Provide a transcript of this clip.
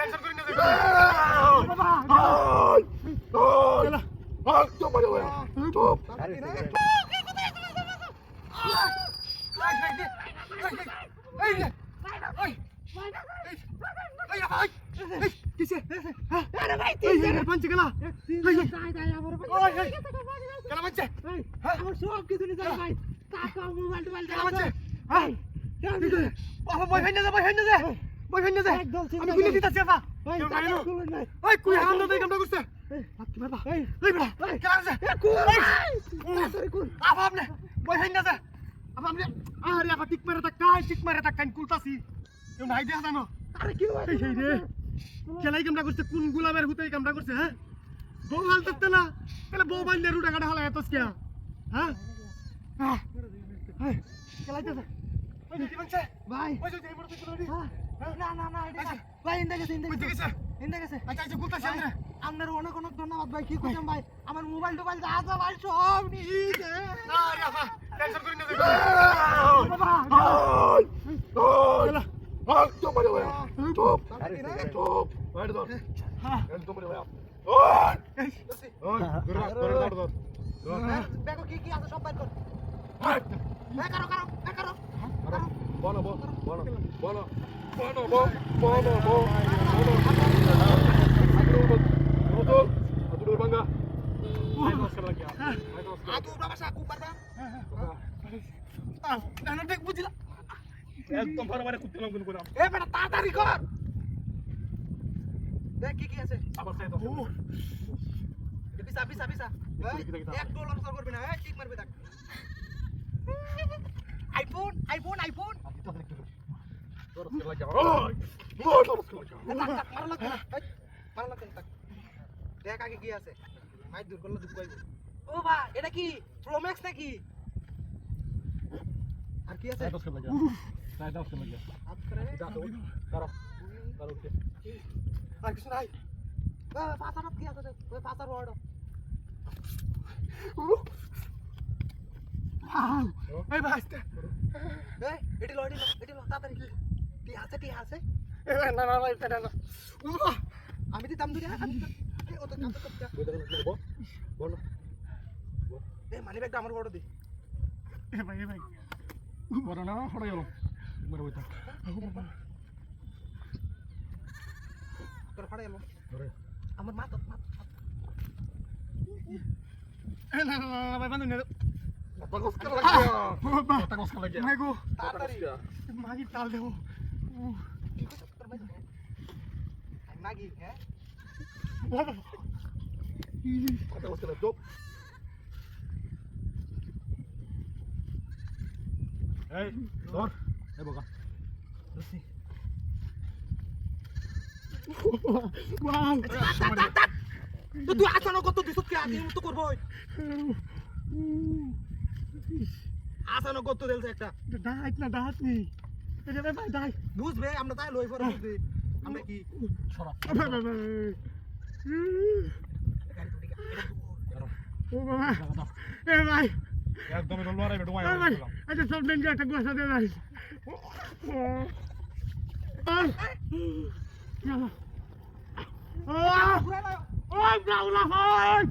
Tension করি না বাবা চুপ করে চুপ কিসে আরে ভাই তিন পাঁচ গেলা কেন মানছে আমার সব কিছু নিয়ে যাবে ভাই টাকা মোবাইল টোবাইল কেন মানছে ভাই বই ফেন্না যা একদম আমি গুলি দিতাছি আপা ভাই ওই কুই হামলা দেই কামটা করছে আচ্ছা বাবা এই বড়া কেন আছে আপা আপনি বই ফেন্না যা আপা আপনি আরে আপা টিক মারে তা কান কুলতাছি কেউ নাই দেখা জানো আরে কি ভাই এই রে কেলাই কামটা করছে কোন গোলামের হুতেই কামটা করছে হ্যাঁ বউ হাল থাকতে না তাহলে বউ বান্ধে রুটা কাটা হালা এতস কে হ্যাঁ কেলাইতেছে ওই কি বলছে ভাই ওই যে এই মরতে চলি না এটা ভাই ইন্দা গেছে আচ্ছা কুলতাছি আমরা আপনার অনেক ধন্যবাদ ভাই কি করছেন ভাই আমার মোবাইল টোবাইল যা যা ভাই সব নিয়ে আরে আপা টেনশন করি না বাবা চুপ করে ভাই চুপ চুপ বাইরে ধর একদম রে ভাই ওই ধর দেখো কি আছে সব বাইর কর করো বলো bangga aku berapa saku parba dan dek bujila একদম ভালো করতে লাগুন করাম বেটা তাড়াতাড়ি কর দেখ কি আছে আবার সাইড bisa এক ডলার সর করবি না ঠিক মারবে দেখ আইফোন terus lagi মারো লাগবে না দেখ আগে কি আছে মাই দূর করলে দুঃখ হইবে ও ভাই এটা কি প্রো ম্যাক্স নাকি আর কি আছে সাইড অফ করে আপ করে করো আর কিছু নাই পাসার কি আছে ওই পাসার ওয়ার্ড এই বাস্তা এই এটি লো তাড়াতাড়ি টি আছে না এটা না আমি দিতাম দুই এই ও তো কাম তো বলো এই মানি ব্যাগটা আমার বড় দে এ ভাই বড় না হড়ে গেল মরে বইতা তোর ফাড়ে এলো ধরে আমার মাথা না ভাই বান্ধব নে Patagos ka lagi. Mago. তাড়াতাড়ি Magi tal devo. কি করছ তোর ভাই মাগি হ্যাঁ Patagos ka lagi. Hey, Dor. Hey, boga. রসি Wow. তো তুই আসানো কত দিছ কি আগে তো করব আসানো কত দেলছে একটা ডাহাত নি এটা ভাই ডাই বুঝবে আমরা তাই লই পরে বুঝবে আমরা কি ছড়া ও বাবা এ ভাই একদম রোল মারে বেটো ভাই আচ্ছা সব দিন একটা গোসা দে ভাই ও ব্রাউলা ভাই